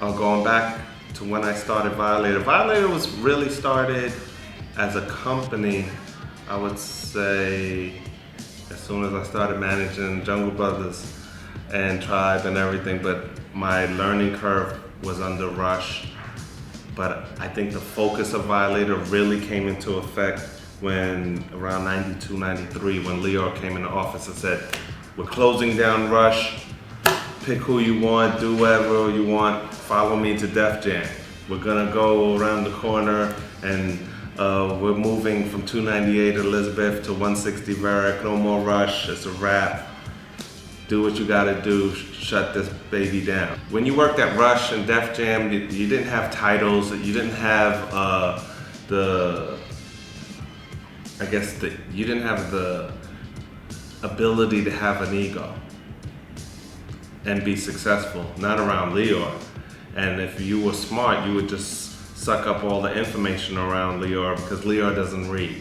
Going back to when I started Violator. Violator was really started as a company, I would say, as soon as I started managing Jungle Brothers and Tribe and everything, but my learning curve was under Rush. But I think the focus of Violator really came into effect when around 92, 93, when Leo came in the office and said, we're closing down Rush, pick who you want, do whatever you want, follow me to Def Jam. We're gonna go around the corner and we're moving from 298 Elizabeth to 160 Varick, no more Rush, it's a wrap. Do what you gotta do, shut this baby down. When you worked at Rush and Def Jam, you didn't have titles, you didn't have you didn't have the ability to have an ego and be successful, not around Leor. And if you were smart, you would just suck up all the information around Leor because Leor doesn't read.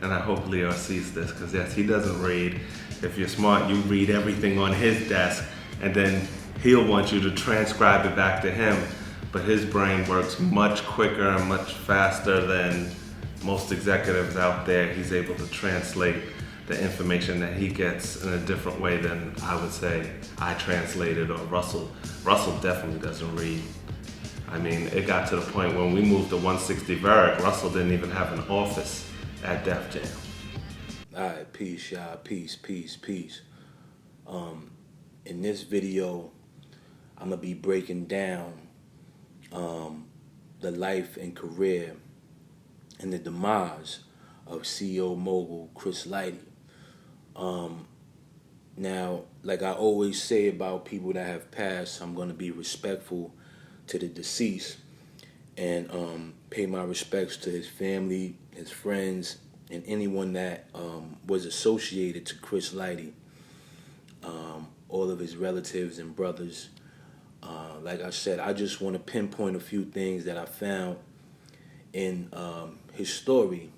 And I hope Leor sees this because yes, he doesn't read. If you're smart, you read everything on his desk and then he'll want you to transcribe it back to him. But his brain works much quicker and much faster than most executives out there. He's able to translate the information that he gets in a different way than I would say I translated or Russell. Russell definitely doesn't read. I mean, it got to the point when we moved to 160 Varick, Russell didn't even have an office at Def Jam. All right, peace, y'all. Peace. In this video, I'm gonna be breaking down the life and career and the demise of CEO mogul Chris Lighty. Now, like I always say about people that have passed, I'm going to be respectful to the deceased and pay my respects to his family, his friends, and anyone that was associated to Chris Lighty, all of his relatives and brothers. Like I said, I just want to pinpoint a few things that I found in his story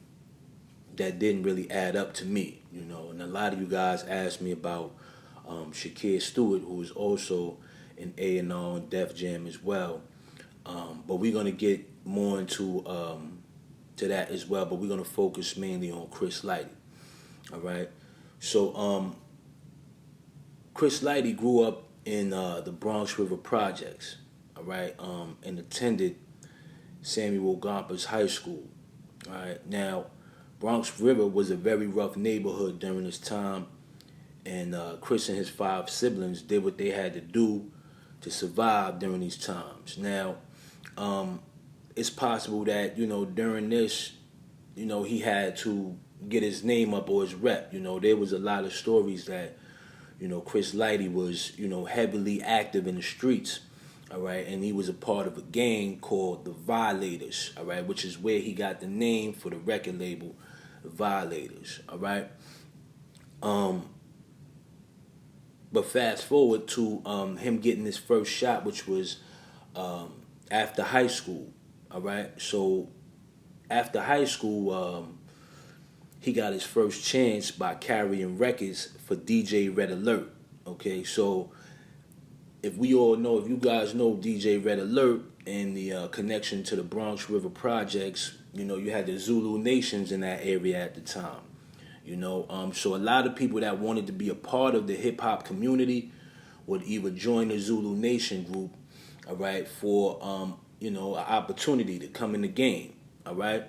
that didn't really add up to me, you know. And a lot of you guys asked me about Shakir Stewart, who is also an A&R on Def Jam as well. But we're gonna get more into to that as well. But we're gonna focus mainly on Chris Lighty. All right. So Chris Lighty grew up in the Bronx River Projects. All right. And attended Samuel Gompers High School. All right. Now, Bronx River was a very rough neighborhood during this time, and Chris and his 5 siblings did what they had to do to survive during these times. Now, it's possible that, you know, during this, you know, he had to get his name up or his rep. You know, there was a lot of stories that, you know, Chris Lighty was, you know, heavily active in the streets. All right, and he was a part of a gang called the Violators, all right, which is where he got the name for the record label, the Violators, all right. But fast forward to him getting his first shot, which was after high school, all right. So after high school, he got his first chance by carrying records for DJ Red Alert, okay. So if you guys know DJ Red Alert and the connection to the Bronx River Projects, you know, you had the Zulu Nations in that area at the time. You know, so a lot of people that wanted to be a part of the hip hop community would either join the Zulu Nation group, all right, for you know, an opportunity to come in the game, all right.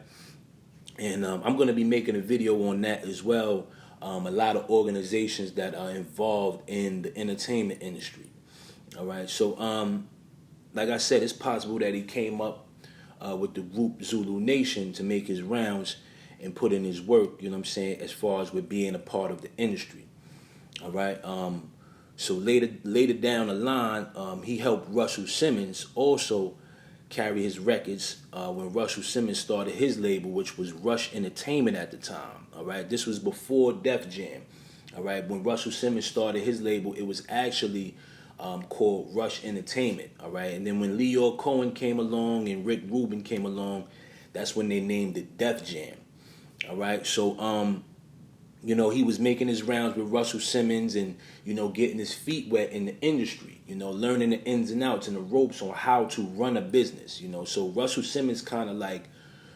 And I'm going to be making a video on that as well. A lot of organizations that are involved in the entertainment industry. All right, so like I said, it's possible that he came up with the group Zulu Nation to make his rounds and put in his work, you know what I'm saying, as far as with being a part of the industry. All right, so later down the line, he helped Russell Simmons also carry his records when Russell Simmons started his label, which was Rush Entertainment at the time. All right, this was before Def Jam. All right, when Russell Simmons started his label, it was actually called Rush Entertainment, all right? And then when Leo Cohen came along and Rick Rubin came along, that's when they named it Def Jam, all right? So he was making his rounds with Russell Simmons and, getting his feet wet in the industry, learning the ins and outs and the ropes on how to run a business, So Russell Simmons kind of like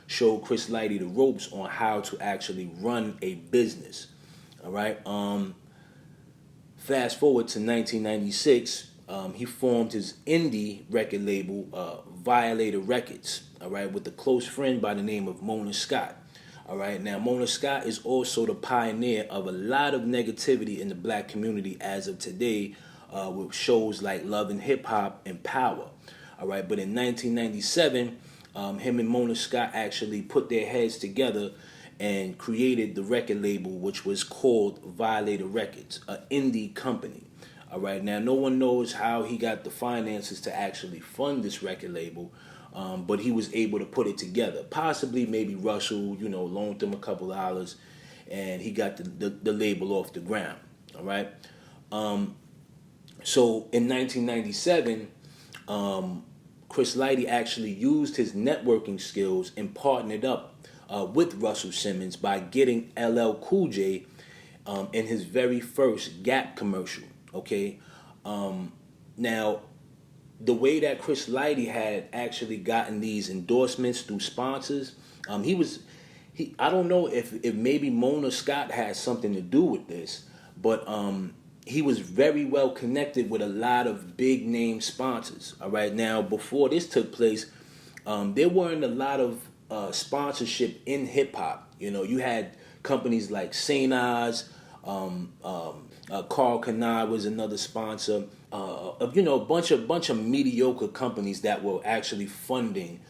showed Chris Lighty the ropes on how to actually run a business. All right. Fast forward to 1996, he formed his indie record label, Violator Records, all right, with a close friend by the name of Mona Scott. All right, now Mona Scott is also the pioneer of a lot of negativity in the black community as of today, with shows like Love and Hip Hop and Power. All right, but in 1997, him and Mona Scott actually put their heads together and created the record label, which was called Violator Records, an indie company. All right, now no one knows how he got the finances to actually fund this record label, but he was able to put it together. Possibly, maybe Russell, loaned him a couple dollars, and he got the label off the ground. All right. So in 1997, Chris Lighty actually used his networking skills and partnered up with Russell Simmons by getting LL Cool J in his very first Gap commercial. Okay. Now, the way that Chris Lighty had actually gotten these endorsements through sponsors, I don't know if maybe Mona Scott had something to do with this, but he was very well connected with a lot of big name sponsors. All right, now before this took place, there weren't a lot of sponsorship in hip hop. You had companies like Saint Oz, Carl Kanai was another sponsor. A bunch of mediocre companies that were actually funding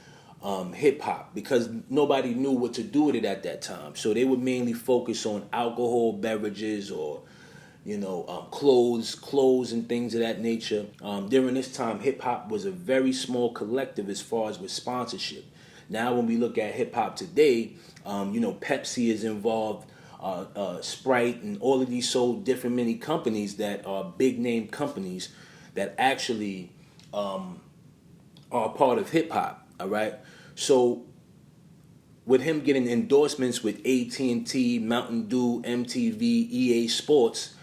hip hop because nobody knew what to do with it at that time. So they would mainly focus on alcohol beverages or clothes and things of that nature. During this time, hip hop was a very small collective as far as with sponsorship. Now, when we look at hip hop today, Pepsi is involved. Sprite and all of these so different many companies that are big name companies that actually are part of hip hop. All right, so with him getting endorsements with AT&T, Mountain Dew, MTV, EA Sports,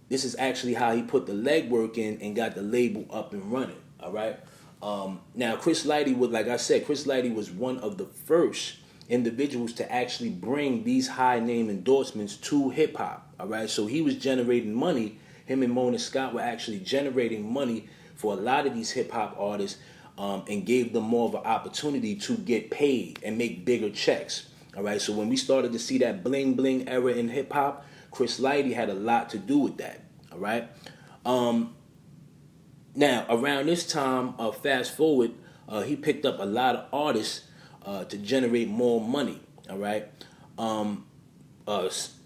this is actually how he put the legwork in and got the label up and running. All right, now Chris Lighty Chris Lighty was one of the first individuals to actually bring these high name endorsements to hip hop. All right, so he was generating money. Him and Mona Scott were actually generating money for a lot of these hip hop artists, and gave them more of an opportunity to get paid and make bigger checks. All right, so when we started to see that bling bling era in hip hop, Chris Lighty had a lot to do with that. All right, now around this time, fast forward, he picked up a lot of artists to generate more money. All right.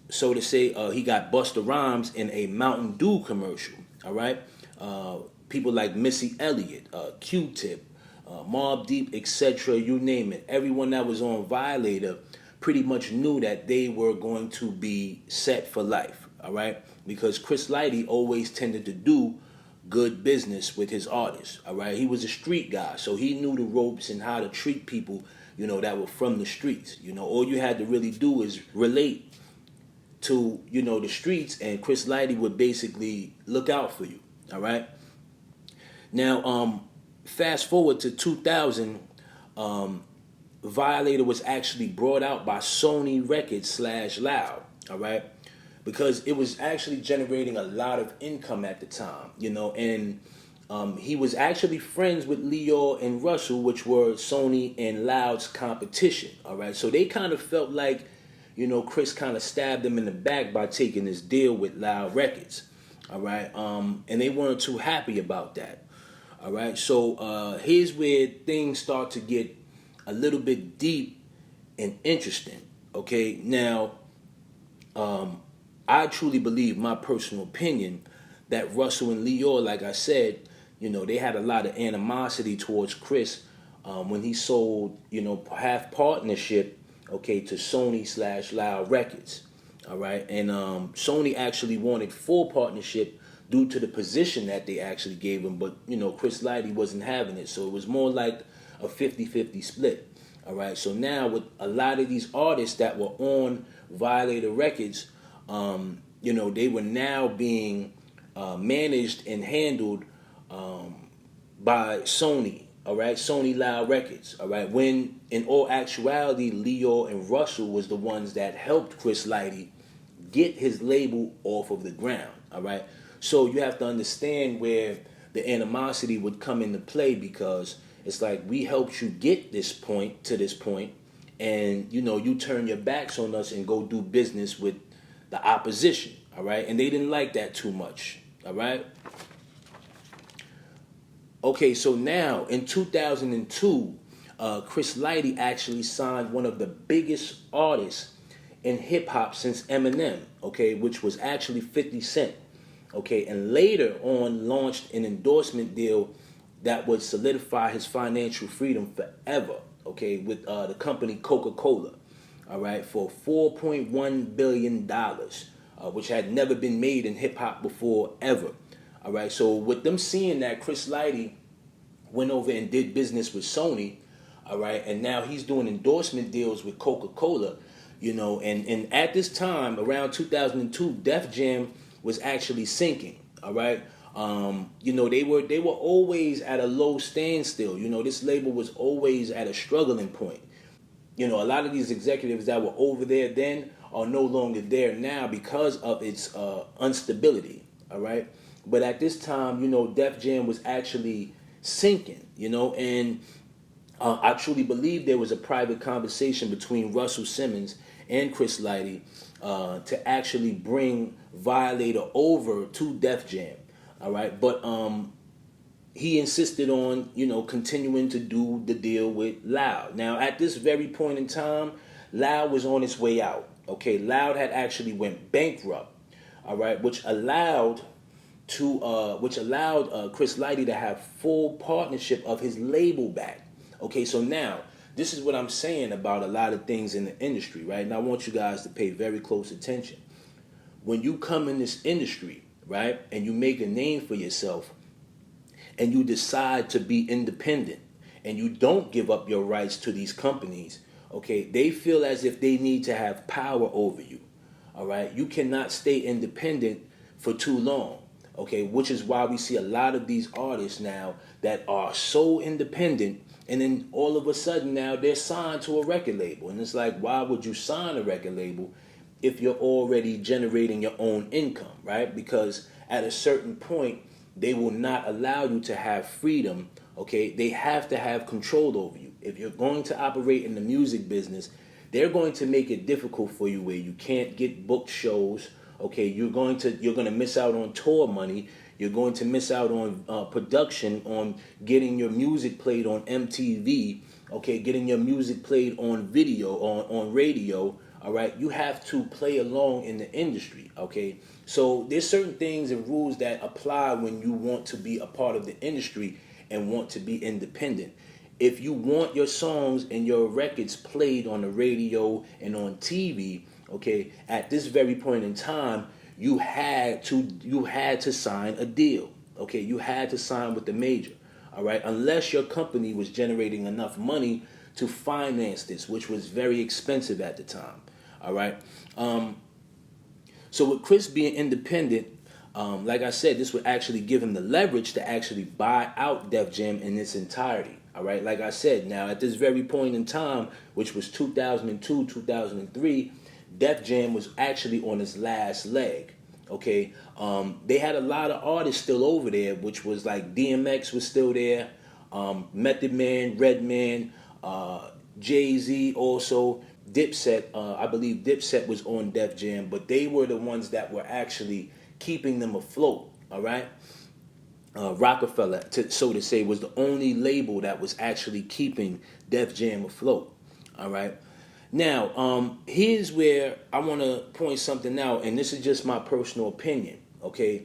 So to say, he got Busta Rhymes in a Mountain Dew commercial. All right. People like Missy Elliott, Q-Tip, Mobb Deep, etc. You name it. Everyone that was on Violator pretty much knew that they were going to be set for life. All right. Because Chris Lighty always tended to do good business with his artists. All right. He was a street guy, so he knew the ropes and how to treat people, that were from the streets. All you had to really do is relate to, the streets, and Chris Lighty would basically look out for you. All right. Now, fast forward to 2000, Violator was actually brought out by Sony Records / Loud. All right. Because it was actually generating a lot of income at the time, and he was actually friends with Leo and Russell, which were Sony and Loud's competition. All right, so they kind of felt like, Chris kind of stabbed them in the back by taking this deal with Loud Records. All right, and they weren't too happy about that. All right, so here's where things start to get a little bit deep and interesting. Okay, now, I truly believe, my personal opinion, that Russell and Leo, like I said, they had a lot of animosity towards Chris when he sold, half partnership, to Sony / Loud Records. All right. And Sony actually wanted full partnership due to the position that they actually gave him. But, Chris Lighty wasn't having it. So it was more like a 50-50 split. All right. So now with a lot of these artists that were on Violator Records, they were now being managed and handled by Sony. All right, Sony Loud Records. All right, when in all actuality, Leo and Russell was the ones that helped Chris Lighty get his label off of the ground. All right, so you have to understand where the animosity would come into play, because it's like, we helped you get this point to this point, and you turn your backs on us and go do business with the opposition. All right, and they didn't like that too much. All right. Okay, so now in 2002, Chris Lighty actually signed one of the biggest artists in hip hop since Eminem, okay, which was actually 50 Cent, okay, and later on launched an endorsement deal that would solidify his financial freedom forever, okay, with the company Coca-Cola, all right, for $4.1 billion, which had never been made in hip hop before ever. All right, so with them seeing that Chris Lighty went over and did business with Sony, all right, and now he's doing endorsement deals with Coca-Cola, and at this time, around 2002, Def Jam was actually sinking, all right. They were always at a low standstill. This label was always at a struggling point. A lot of these executives that were over there then are no longer there now because of its instability, all right. But at this time, Def Jam was actually sinking, and I truly believe there was a private conversation between Russell Simmons and Chris Lighty to actually bring Violator over to Def Jam, all right? But he insisted on, continuing to do the deal with Loud. Now, at this very point in time, Loud was on its way out, okay? Loud had actually went bankrupt, all right, which allowed Chris Lighty to have full partnership of his label back. Okay, so now this is what I'm saying about a lot of things in the industry, right? And I want you guys to pay very close attention. When you come in this industry, right, and you make a name for yourself, and you decide to be independent, and you don't give up your rights to these companies, okay, they feel as if they need to have power over you. All right, you cannot stay independent for too long. Okay, which is why we see a lot of these artists now that are so independent, and then all of a sudden now they're signed to a record label. And it's like, why would you sign a record label if you're already generating your own income, right? Because at a certain point, they will not allow you to have freedom, okay? They have to have control over you. If you're going to operate in the music business, they're going to make it difficult for you where you can't get booked shows. Okay, you're going to miss out on tour money. You're going to miss out on production, on getting your music played on MTV. Okay, getting your music played on video, on radio. All right, you have to play along in the industry. Okay, so there's certain things and rules that apply when you want to be a part of the industry and want to be independent. If you want your songs and your records played on the radio and on TV, okay, at this very point in time, you had to sign a deal. Okay, you had to sign with the major. All right, unless your company was generating enough money to finance this, which was very expensive at the time. All right. So with Chris being independent, like I said, this would actually give him the leverage to actually buy out Def Jam in its entirety. All right, like I said, now at this very point in time, which was 2002, 2003, Def Jam was actually on its last leg. Okay, they had a lot of artists still over there, which was like DMX was still there, Method Man, Redman, Jay-Z also, Dipset. I believe Dipset was on Def Jam, but they were the ones that were actually keeping them afloat. All right. Rockefeller, so to say, was the only label that was actually keeping Def Jam afloat. All right. Now, here's where I want to point something out, and this is just my personal opinion, okay?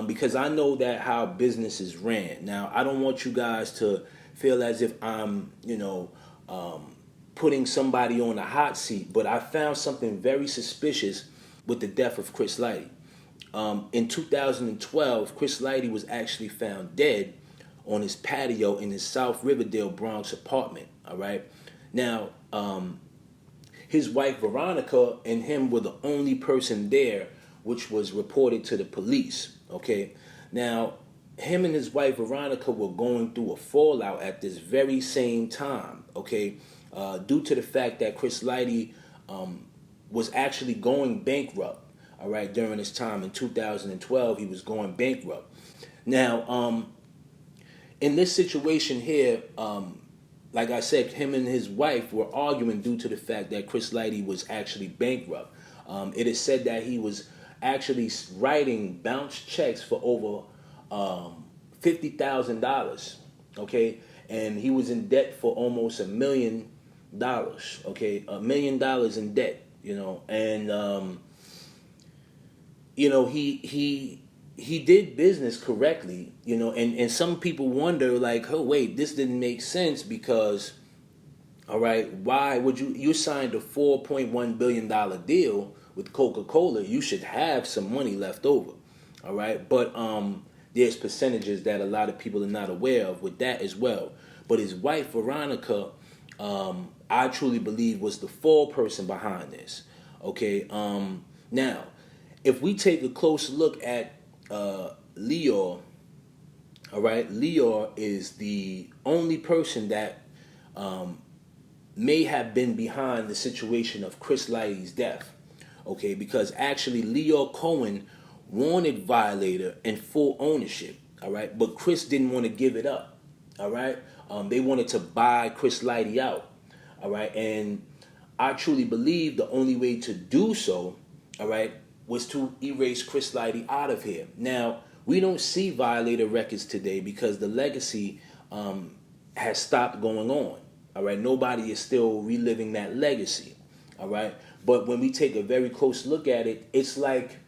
Because I know that how businesses ran. Now, I don't want you guys to feel as if I'm, putting somebody on a hot seat, but I found something very suspicious with the death of Chris Lighty. In 2012, Chris Lighty was actually found dead on his patio in his South Riverdale, Bronx apartment, all right? Now, his wife Veronica and him were the only person there, which was reported to the police. Okay, now him and his wife Veronica were going through a fallout at this very same time. Okay, due to the fact that Chris Lighty was actually going bankrupt. All right, during this time in 2012, he was going bankrupt. Now, in this situation here, like I said, him and his wife were arguing due to the fact that Chris Lighty was actually bankrupt. It is said that he was actually writing bounce checks for over $50,000. Okay, and he was in debt for almost $1 million. Okay, $1 million in debt. And he did business correctly, and some people wonder like, oh wait, this didn't make sense because, all right, why would you signed a $4.1 billion deal with Coca-Cola? You should have some money left over, all right, but there's percentages that a lot of people are not aware of with that as well. But his wife Veronica, I truly believe was the foreperson behind this. Okay, now if we take a close look at Lior, all right, Lior is the only person that may have been behind the situation of Chris Lighty's death. Okay, because actually Lior Cohen wanted Violator in full ownership. All right, but Chris didn't want to give it up. All right, they wanted to buy Chris Lighty out. All right, and I truly believe the only way to do so, all right, was to erase Chris Lighty out of here. Now, we don't see Violator records today because the legacy has stopped going on. All right, nobody is still reliving that legacy. All right, but when we take a very close look at it, it's like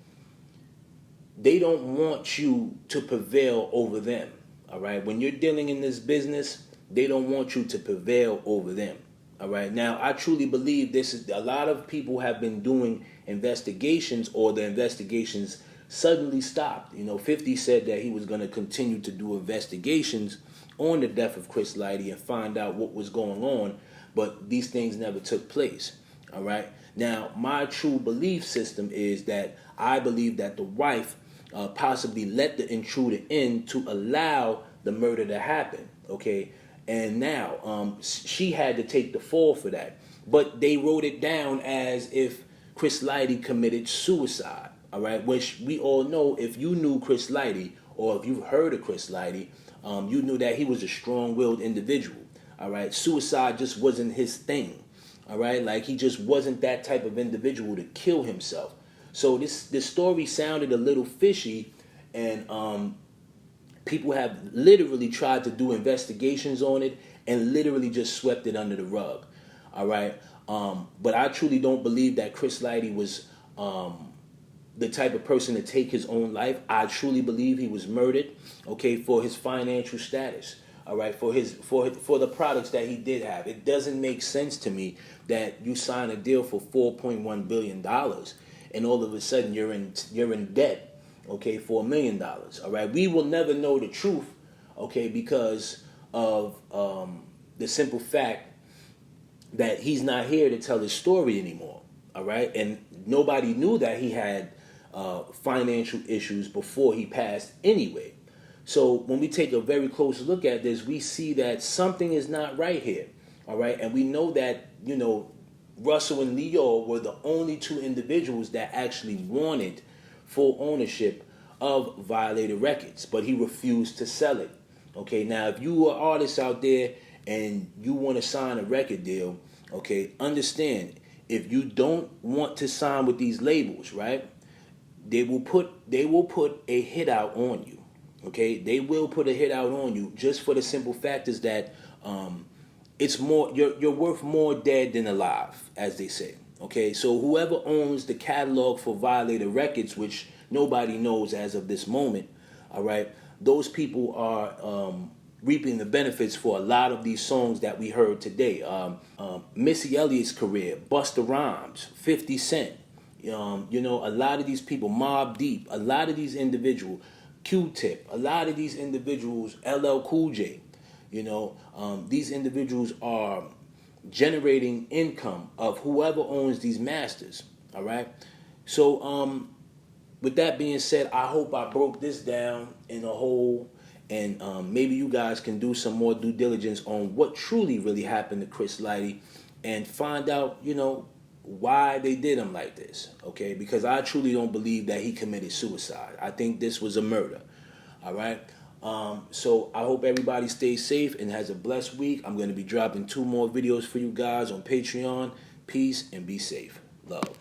they don't want you to prevail over them. All right, when you're dealing in this business, they don't want you to prevail over them. All right, now I truly believe this is a lot of people have been doing investigations, or the investigations suddenly stopped. 50 said that he was going to continue to do investigations on the death of Chris Lighty and find out what was going on, but these things never took place. All right, now my true belief system is that I believe that the wife possibly let the intruder in to allow the murder to happen. Okay, and now she had to take the fall for that, but they wrote it down as if Chris Lighty committed suicide. All right, which we all know, if you knew Chris Lighty or if you've heard of Chris Lighty, you knew that he was a strong-willed individual. All right, suicide just wasn't his thing. All right, like he just wasn't that type of individual to kill himself. So this story sounded a little fishy, and people have literally tried to do investigations on it and literally just swept it under the rug. All right, but I truly don't believe that Chris Lighty was the type of person to take his own life. I truly believe he was murdered, okay, for his financial status. All right, for the products that he did have. It doesn't make sense to me that you sign a deal for $4.1 billion and all of a sudden you're in debt, okay, for $1 million. All right, we will never know the truth, okay, because of the simple fact that he's not here to tell his story anymore. All right, and nobody knew that he had financial issues before he passed anyway. So when we take a very close look at this, we see that something is not right here. All right, and we know that Russell and Leo were the only two individuals that actually wanted full ownership of Violator Records, but he refused to sell it. Okay, now if you are artists out there and you want to sign a record deal, okay, understand, if you don't want to sign with these labels, right, they will put a hit out on you. Okay, they will put a hit out on you just for the simple fact is that it's more, you're worth more dead than alive, as they say. Okay, so whoever owns the catalog for Violator Records, which nobody knows as of this moment, all right, those people are reaping the benefits for a lot of these songs that we heard today. Missy Elliott's career, Busta Rhymes, 50 Cent, a lot of these people, Mobb Deep, a lot of these individuals, Q-Tip, a lot of these individuals, LL Cool J, these individuals are generating income of whoever owns these masters. All right. So with that being said, I hope I broke this down in a whole, and maybe you guys can do some more due diligence on what truly really happened to Chris Lighty, and find out, why they did him like this. Okay, because I truly don't believe that he committed suicide. I think this was a murder. All right. So I hope everybody stays safe and has a blessed week. I'm going to be dropping 2 more videos for you guys on Patreon. Peace and be safe. Love.